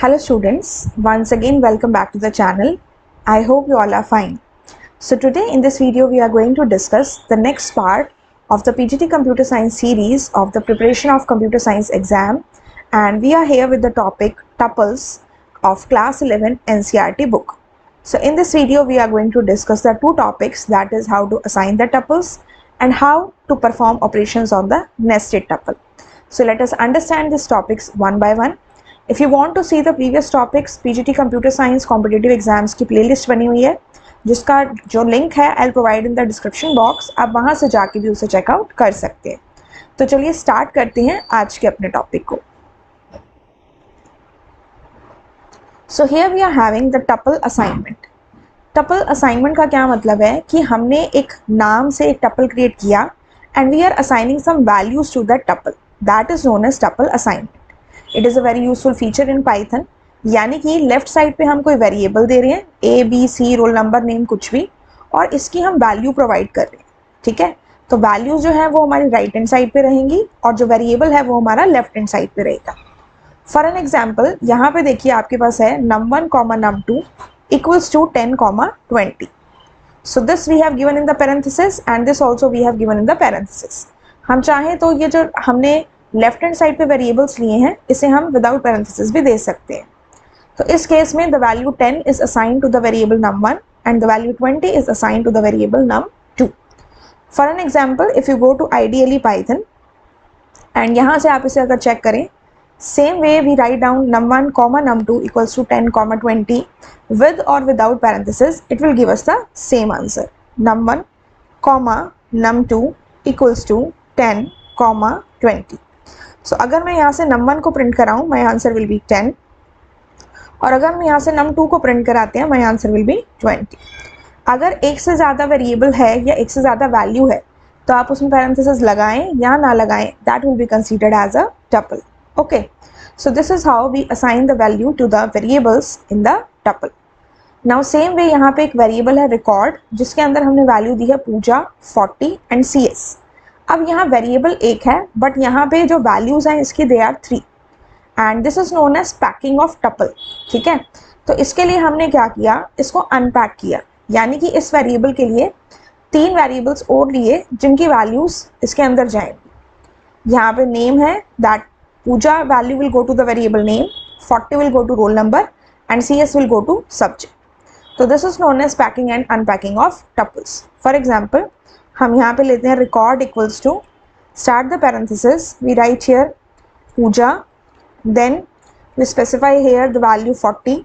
Hello students, once again welcome back to the channel. I hope you all are fine. So today in this video we are going to discuss the next part of the PGT Computer Science series of the preparation of computer science exam, and we are here with the topic tuples of class 11 NCERT book. So in this video we are going to discuss the two topics, that is how to assign the tuples and how to perform operations on the nested tuple. So let us understand these topics one by one. If you want to see the previous topics, PGT Computer Science competitive exams की playlist बनी हुई है, जिसका जो link है I'll provide in the description box. आप वहाँ से जाके भी उसे चेकआउट कर सकते हैं. तो चलिए स्टार्ट करते हैं आज के अपने टॉपिक को. So here we are having the tuple assignment. Tuple assignment का क्या मतलब है कि हमने एक नाम से एक tuple क्रिएट किया and we are assigning some values to that tuple. That is known as tuple assignment. It is a very useful feature in Python. यानी कि लेफ्ट साइड पे हम कोई वेरिएबल दे रहे हैं, A B C roll number name कुछ भी, और इसकी हम वैल्यू प्रोवाइड कर रहे हैं. ठीक है, तो वैल्यूज जो है वो हमारी राइट हैंड साइड पे रहेंगी और जो वेरिएबल है वो हमारा लेफ्ट हैंड साइड पे रहेगा. फॉर एन एग्जाम्पल यहाँ पे देखिए आपके पास है num1, num2 equals to 10, 20. So this we have given in the parenthesis and this also we have given in the parenthesis. हम चाहें तो ये जो हमने लेफ्ट हैंड साइड पे वेरिएबल्स लिए हैं इसे हम विदाउट पैरेंथेसिस भी दे सकते हैं. तो इस केस में the value 10 is assign to the variable num1 and the value 20 is assign to the variable num2. For an example if you go to IDLE Python and यहाँ से आप इसे अगर चेक करें, same way we write down num1, num2 equals to 10, 20 with or without parenthesis, it will give us the same answer. num1, num2 equals to 10, 20. So अगर मैं यहाँ से num1 को print कराऊँ, my answer will be 10. और अगर मैं यहाँ से num2 को प्रिंट कराते हैं, my answer will be 20. अगर एक से ज़्यादा वेरिएबल है या एक से ज़्यादा वैल्यू है तो आप उसमें पैरेंथेसिस लगाएं या ना लगाएं, that will be considered as a tuple. Okay, so this is how we assign the value to the variables in the tuple. Now same way यहाँ पे एक वेरिएबल है रिकॉर्ड, जिसके अंदर हमने वैल्यू दी है पूजा, 40 एंड CS. अब यहाँ वेरिएबल एक है बट यहाँ पे जो वैल्यूज हैं इसकी they are 3 and this is known as packing of tuple. ठीक है, तो इसके लिए हमने क्या किया, इसको अनपैक किया, यानी कि इस वेरिएबल के लिए 3 वेरिएबल्स और लिए जिनकी वैल्यूज इसके अंदर जाएंगी. यहाँ पे नेम है, that Puja value will go to the variable name, 40 will go to roll number and CS will go to subject. तो this is known as packing and unpacking of tuples. For example हम यहाँ पे लेते हैं record equals to, start the parenthesis, we write here Puja, then we specify here the value 40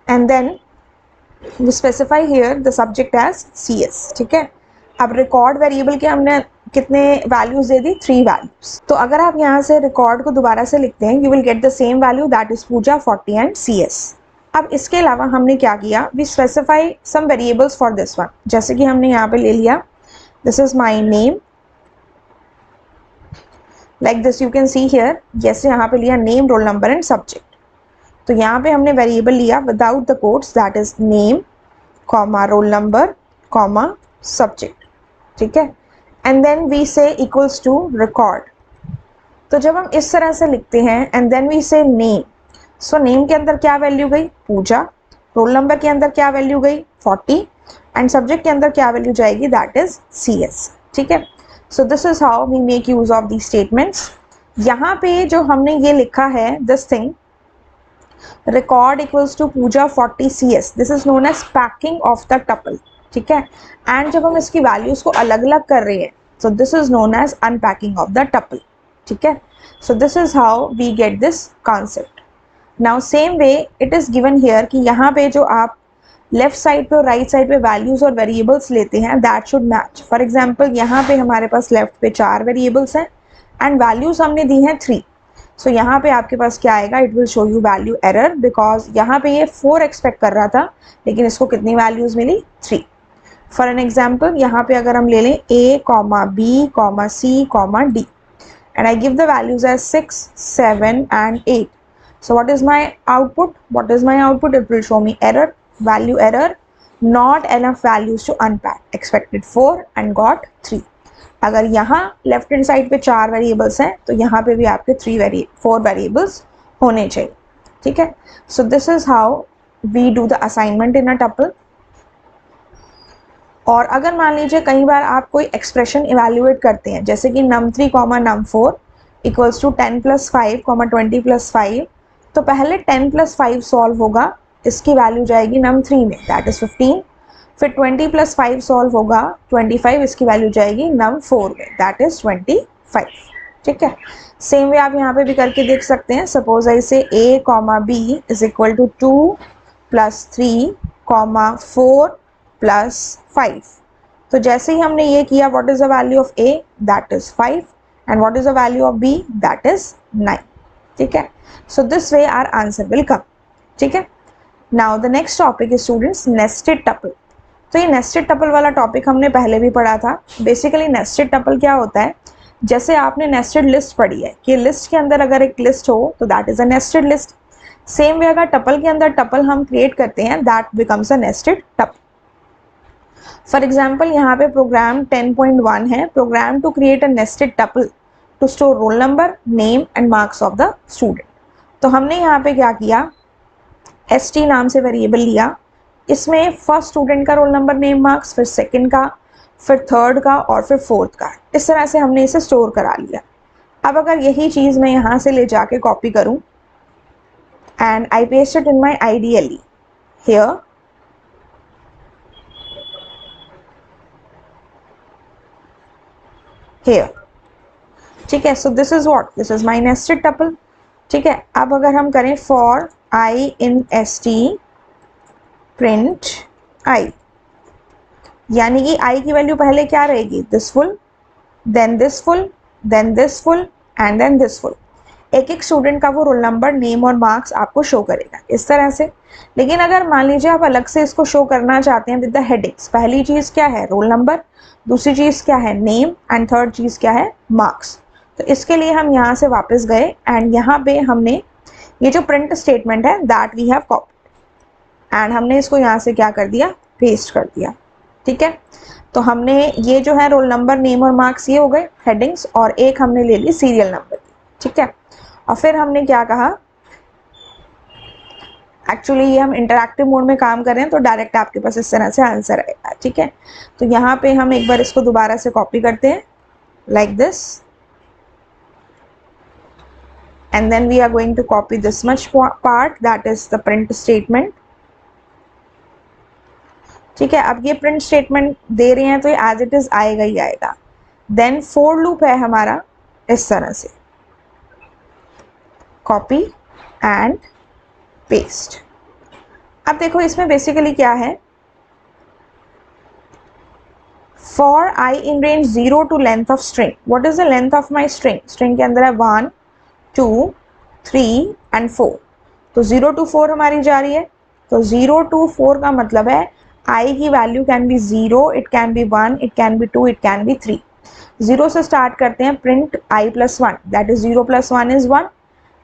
and then we specify here the subject as CS. ठीक है, अब record variable के हमने कितने वैल्यूज दे दी, 3 वैल्यूज. तो अगर आप यहाँ से रिकॉर्ड को दोबारा से लिखते हैं, you will get the same value, that is Pooja, 40 and CS. अब इसके अलावा हमने क्या किया, we specify some variables for this one. जैसे कि हमने यहाँ पे ले लिया, this is my name, like this you can see here. जैसे यहाँ पे लिया name, roll number and subject. तो यहाँ पे हमने वेरिएबल लिया without the quotes, that is name, roll number, subject. ठीक है, and then we say equals to record. तो जब हम इस तरह से लिखते हैं and then we say name, so name के अंदर क्या वैल्यू गई, पूजा, रोल नंबर के अंदर क्या वैल्यू गई, 40 एंड सब्जेक्ट के अंदर क्या वैल्यू जाएगी, दैट इज CS. ठीक है, so this is how we make use of the statements. यहाँ पे जो हमने ये लिखा है, this thing record equals to Pooja 40 CS, this is known as packing of the tuple. ठीक है, एंड जब हम इसकी वैल्यूज को अलग अलग कर रहे हैं, so this is known as unpacking of the tuple. ठीक है, so this is how we get this concept. Now same way it is given here कि यहाँ पे जो आप लेफ्ट साइड पे और राइट साइड पे वैल्यूज और वेरिएबल्स लेते हैं, that should match. For example यहाँ पे हमारे पास लेफ्ट पे 4 वेरिएबल्स हैं एंड वैल्यूज हमने दी हैं 3. सो यहाँ पे आपके पास क्या आएगा, it will show you value error, because यहाँ पे ये 4 एक्सपेक्ट कर रहा था लेकिन इसको कितनी वैल्यूज मिली, 3. फॉर एन एग्जाम्पल यहाँ पे अगर हम ले लें A, B, C, D and I give the values as 6, 7 and 8. So what is my output? What is my output? It will show me error, value error, not enough values to unpack, expected 4 and got 3. अगर यहाँ left hand side पे 4 variables हैं तो यहाँ पे भी आपके 4 variables होने चाहिए. ठीक है। So this is how we do the assignment in a tuple. और अगर मान लीजिए कई बार आप कोई एक्सप्रेशन इवेल्युएट करते हैं, जैसे कि num3 num4 इक्वल्स टू 10 + 5 20 + 5, तो पहले 10 + 5 सॉल्व होगा, इसकी वैल्यू जाएगी num3 में, दैट इज 15। फिर 20 + 5 सॉल्व होगा 25, इसकी वैल्यू जाएगी num4 में, दैट इज 25। ठीक है। सेम वे आप यहाँ पे भी करके देख सकते हैं। सपोज ऐसे a, b is equal to 2 + 3, 4 + 5। तो जैसे ही हमने ये किया, what is the value of a, that is 5, and what is the value of b, that is 9। ठीक है। So this way our answer will come. ठीक है। Now the next topic is students nested tuple. तो ये nested tuple वाला topic हमने पहले भी पढ़ा था। बेसिकली नेस्टेड टपल क्या होता है, जैसे आपने नेस्टेड लिस्ट पढ़ी है कि लिस्ट के अंदर अगर एक लिस्ट हो तो that is a nested list. Same way अगर टपल के अंदर टपल हम क्रिएट करते हैं, that becomes a nested tuple. For example यहाँ पे प्रोग्राम 10.1 है, program to create a nested tuple to store roll number, name and marks of the student. तो हमने यहाँ पे क्या किया, st नाम से वेरिएबल लिया, इसमें फर्स्ट स्टूडेंट का रोल नंबर, नेम, मार्क्स, फिर सेकंड का, फिर थर्ड का और फिर फोर्थ का। इस तरह से हमने इसे स्टोर करा लिया। अब अगर यही चीज़ मैं यहाँ से ले जाके कॉपी करूँ and I paste it in my IDLE here, ठीक है। So this is what, this is my nested tuple. ठीक है। अब अगर हम करें फॉर i in st print i, यानी कि i की वैल्यू पहले क्या रहेगी, this full, then this full, then this full and then this full. एक एक स्टूडेंट का वो रोल नंबर, नेम और मार्क्स आपको शो करेगा इस तरह से। लेकिन अगर मान लीजिए आप अलग से इसको शो करना चाहते हैं विद द हेडिंग्स, पहली चीज़ क्या है, रोल नंबर, दूसरी चीज़ क्या है, नेम, एंड थर्ड चीज़ क्या है, मार्क्स। तो इसके लिए हम यहाँ से वापस गए एंड यहाँ पे हमने ये जो प्रिंट स्टेटमेंट है that we have copied and हमने इसको यहाँ से क्या कर दिया, पेस्ट कर दिया। ठीक है। तो हमने ये जो है रोल नंबर, नेम और मार्क्स ये हो गए हेडिंग्स, और एक हमने ले ली सीरियल नंबर। ठीक है। और फिर हमने क्या कहा, एक्चुअली ये हम इंटरैक्टिव मोड में काम कर रहे हैं तो डायरेक्ट आपके पास इस तरह से आंसर आएगा। ठीक है। तो यहाँ पे हम एक बार इसको दोबारा से कॉपी करते हैं like this, and then we are going to copy this much part, that is the print statement। ठीक है। अब ये प्रिंट स्टेटमेंट दे रहे हैं तो ये एज इट इज आएगा ही आएगा। देन फोर लूप है हमारा इस तरह से, कॉपी एंड पेस्ट। अब देखो इसमें बेसिकली क्या है, for I in range 0 to length of string, what is the length of my string, string के अंदर है 1 2 3 एंड 4, तो 0 to 4 हमारी जा रही है। तो 0 to 4 का मतलब है i की value can be 0, it can be 1, it can be 2, it can be 3। 0 से स्टार्ट करते हैं, print i + 1, that is 0 + 1 is 1।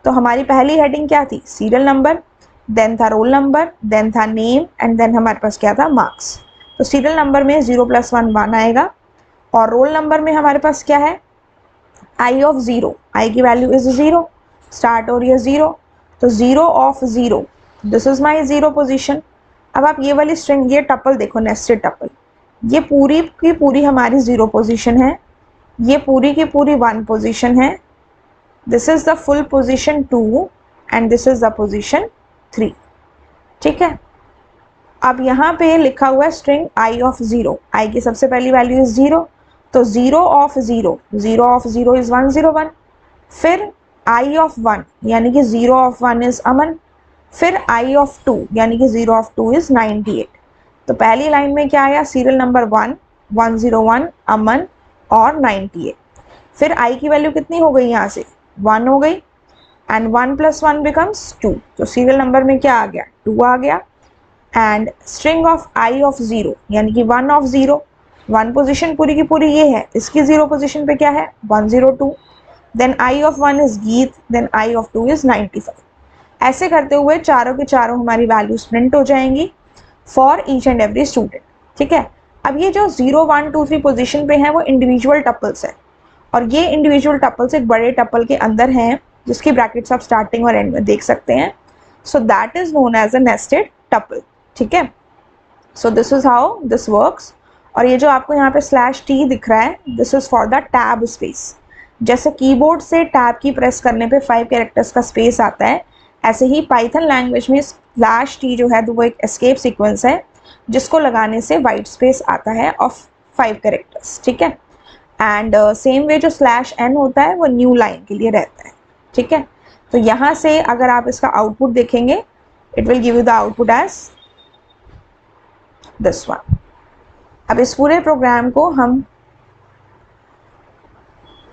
तो हमारी पहली हेडिंग क्या थी, सीरियल नंबर, देन था रोल नंबर, देन था नेम एंड देन हमारे पास क्या था, मार्क्स। तो सीरियल नंबर में 0 + 1 1 आएगा, और रोल नंबर में हमारे पास क्या है, i ऑफ 0, i की वैल्यू इज 0, स्टार्ट हो रही है 0, तो 0 of 0, this is my 0 position. अब आप ये वाली स्ट्रिंग, ये टपल देखो, नेस्टेड टपल, ये पूरी की पूरी हमारी 0 पोजीशन है, ये पूरी की पूरी 1 पोजीशन है, this is the full position 2 and this is the position 3। ठीक है। अब यहाँ पे लिखा हुआ है स्ट्रिंग i ऑफ 0, i की सबसे पहली वैल्यू इज 0, तो 0 ऑफ 0, 0 ऑफ 0 इज 101, फिर i ऑफ 1 यानी कि 0 ऑफ 1 इज अमन, फिर i ऑफ 2 यानी कि 0 ऑफ 2 इज 98। तो पहली लाइन में क्या आया, सीरियल नंबर 1 101 अमन और 98। फिर i की वैल्यू कितनी हो गई, यहाँ से 1 हो गई, एंड 1 + 1 बिकम्स 2, तो सीरियल नंबर में क्या आ गया, 2 आ गया। And string of i of 0 यानी कि 1 ऑफ 0, 1 पोजीशन पूरी की पूरी ये है, इसकी 0 पोजीशन पे क्या है, 102, देन i ऑफ 1 इज गीत, देन i ऑफ 2 इज 95। ऐसे करते हुए चारों के चारों हमारी वैल्यूज प्रिंट हो जाएंगी for each and every student. ठीक है। अब ये जो 0 1 2 3 पोजीशन पे है वो इंडिविजुअल टपल्स है, और ये इंडिविजुअल टपल्स एक बड़े टपल के अंदर हैं जिसकी ब्रैकेट्स आप स्टार्टिंग और एंड में देख सकते हैं। So that is known as a nested tuple, ठीक है। So this is how this works. और ये जो आपको यहाँ पे /t दिख रहा है, this is for the tab space. जैसे कीबोर्ड से टैब की प्रेस करने पे 5 कैरेक्टर्स का स्पेस आता है, ऐसे ही पाइथन लैंग्वेज में /t जो है तो वो एक एस्केप सीक्वेंस है जिसको लगाने से वाइट स्पेस आता है ऑफ 5 कैरेक्टर्स, ठीक है। एंड सेम वे जो /n होता है वो न्यू लाइन के लिए रहता है, ठीक है। तो यहाँ से अगर आप इसका आउटपुट देखेंगे, it will give you the output as this one. अब इस पूरे प्रोग्राम को हम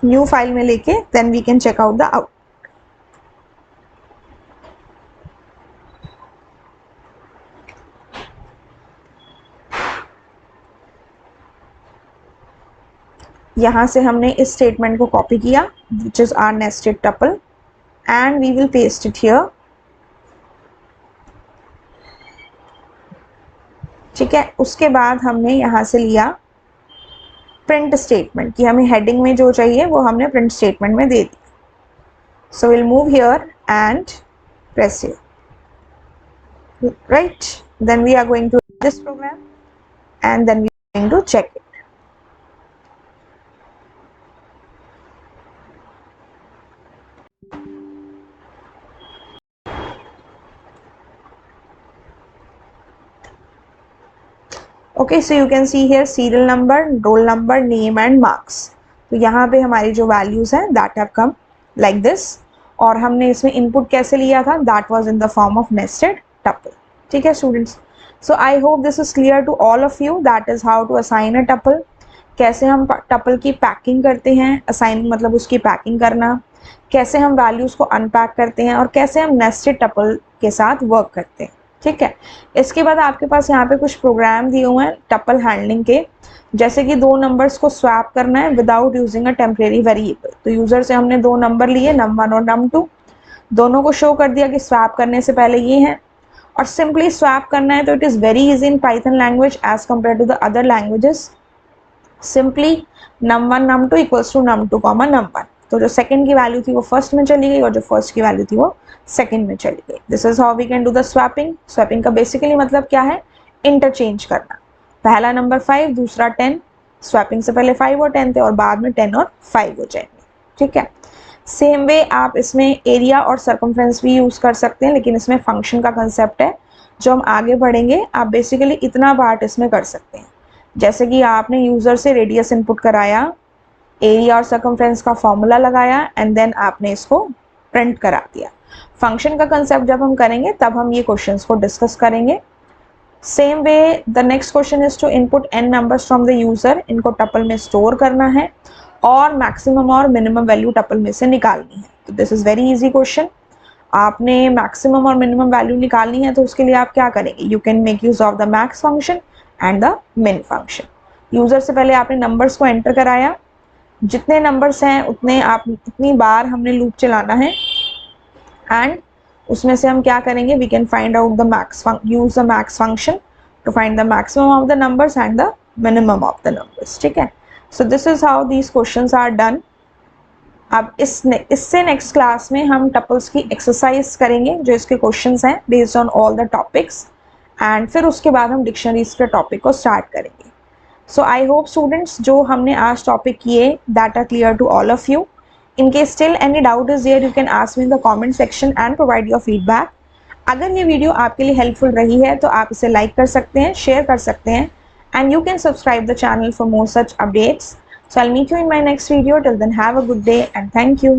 न्यू फाइल में लेके then we can check out the out. यहाँ से हमने इस स्टेटमेंट को कॉपी किया which is our nested tuple and we will paste it here, ठीक है। उसके बाद हमने यहाँ से लिया प्रिंट स्टेटमेंट कि हमें हेडिंग में जो चाहिए वो हमने प्रिंट स्टेटमेंट में दे दी। So will move here and press here, right. Then we are going to this program and then we are going to check it. Okay, so you can see here serial number, roll number, name and marks. तो यहाँ पे हमारी जो values हैं that have come like this. और हमने इसमें input कैसे लिया था, that was in the form of nested tuple, ठीक है students. So I hope this is clear to all of you, that is how to assign a tuple. कैसे हम टपल की पैकिंग करते हैं, असाइन मतलब उसकी पैकिंग करना, कैसे हम वैल्यूज को अनपैक करते हैं और कैसे हम नेस्टेड टपल के साथ वर्क करते हैं, ठीक है। इसके बाद आपके पास यहाँ पे कुछ प्रोग्राम दिए हुए हैं टपल हैंडलिंग के, जैसे कि 2 नंबर्स को स्वैप करना है without using a temporary variable. तो यूजर से हमने 2 नंबर लिए, num1 और num2, दोनों को शो कर दिया कि स्वैप करने से पहले ये है। और सिंपली स्वैप करना है तो it is very easy in python language as compare to the other languages. Simply num1 num2 equals to num2 num1। तो जो सेकंड की वैल्यू थी वो फर्स्ट में चली गई और जो फर्स्ट की वैल्यू थी वो सेकंड में चली गई। This is how we can do the swapping. Swapping का बेसिकली मतलब क्या है, इंटरचेंज करना। पहला नंबर 5, दूसरा 10, स्वैपिंग से पहले 5 और 10 थे और बाद में 10 और 5 हो जाएंगे, ठीक है। सेम वे आप इसमें एरिया और सर्कमफ्रेंस भी यूज़ कर सकते हैं, लेकिन इसमें फंक्शन का कंसेप्ट है जो हम आगे बढ़ेंगे। आप बेसिकली इतना पार्ट इसमें कर सकते हैं, जैसे कि आपने यूज़र से रेडियस इनपुट कराया, एरिया और सर्कमफ्रेंस का फॉर्मूला लगाया एंड देन आपने इसको प्रिंट करा दिया। फंक्शन का कंसेप्ट जब हम करेंगे तब हम ये क्वेश्चंस को डिस्कस करेंगे। Same way the next question is to input n numbers from the user. इनको टपल में स्टोर करना है और मैक्सिमम और मिनिमम वैल्यू टपल में से निकालनी है। तो this is very easy question. आपने मैक्सिमम और मिनिमम वैल्यू निकालनी है तो उसके लिए आप क्या करेंगे, you can make use of the max function and the मिन फंक्शन। यूजर से पहले आपने नंबर्स को एंटर कराया, जितने नंबर्स हैं उतने आप उतनी बार हमने लूप चलाना है एंड उसमें से हम क्या करेंगे, we can find out the max, use the max function to find the maximum of the numbers and the minimum of the numbers, ठीक है। So this is how these questions are done. अब इससे next class में हम tuples की exercise करेंगे जो इसके क्वेश्चंस हैं based on all the topics, and फिर उसके बाद हम डिक्शनरीज के टॉपिक को स्टार्ट करेंगे। So I hope students जो हमने आज टॉपिक किए that are clear to all of you. In case still any doubt is there, you can ask me in the comment section and provide your feedback. अगर ये video आपके लिए helpful रही है तो आप इसे लाइक कर सकते हैं, शेयर कर सकते हैं, and you can subscribe the channel for more such updates. So I'll meet you in my next video. Till then, have a good day and thank you.